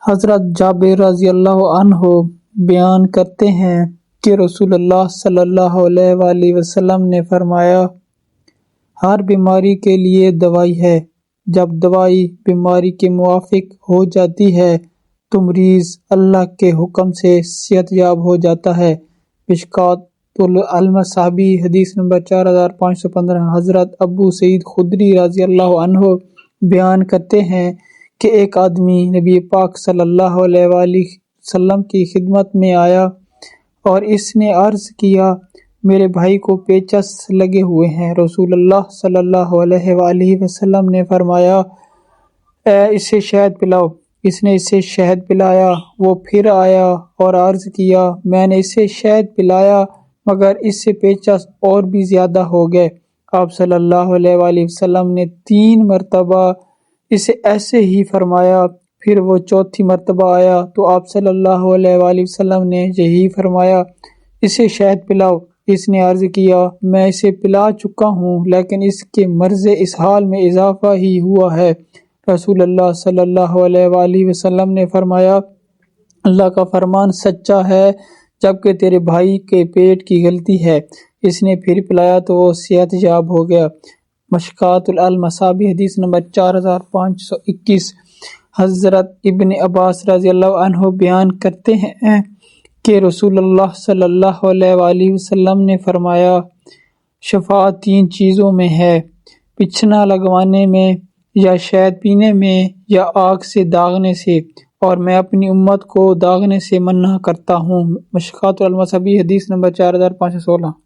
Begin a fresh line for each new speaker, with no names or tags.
حضرت جابر رضی اللہ عنہ بیان کرتے ہیں کہ رسول اللہ صلی اللہ علیہ وآلہ وسلم نے فرمایا، ہر بیماری کے لیے دوائی ہے۔ جب دوائی بیماری کے موافق ہو جاتی ہے تو مریض اللہ کے حکم سے صحت یاب ہو جاتا ہے۔ مشکوٰۃ المصابیح حدیث نمبر 4515۔ حضرت ابو سعید خدری رضی اللہ عنہ بیان کرتے ہیں کہ ایک آدمی نبی پاک صلی اللہ علیہ وآلہ وسلم کی خدمت میں آیا اور اس نے عرض کیا، میرے بھائی کو پیچس لگے ہوئے ہیں۔ رسول اللہ صلی اللہ علیہ وآلہ وسلم نے فرمایا، اسے شہد پلاؤ۔ اس نے اسے شہد پلایا۔ وہ پھر آیا اور عرض کیا، میں نے اسے شہد پلایا مگر اس سے پیچس اور بھی زیادہ ہو گئے۔ آپ صلی اللہ علیہ وآلہ وسلم نے 3 مرتبہ اسے ایسے ہی فرمایا۔ پھر وہ چوتھی مرتبہ آیا تو آپ صلی اللہ علیہ وآلہ وسلم نے یہی فرمایا، اسے شہد پلاؤ۔ اس نے عرض کیا، میں اسے پلا چکا ہوں لیکن اس کے مرض اسہال میں اضافہ ہی ہوا ہے۔ رسول اللہ صلی اللہ علیہ وآلہ وسلم نے فرمایا، اللہ کا فرمان سچا ہے جبکہ تیرے بھائی کے پیٹ کی غلطی ہے۔ اس نے پھر پلایا تو وہ صحت یاب ہو گیا۔ مشکوٰۃ المصابیح حدیث نمبر 4521۔ حضرت ابن عباس رضی اللہ عنہ بیان کرتے ہیں کہ رسول اللہ صلی اللہ علیہ وآلہ وسلم نے فرمایا، شفا 3 چیزوں میں ہے، بچھنا لگوانے میں، یا شہد پینے میں، یا آگ سے داغنے سے، اور میں اپنی امت کو داغنے سے منع کرتا ہوں۔ مشکوٰۃ المصابیح حدیث نمبر 4516۔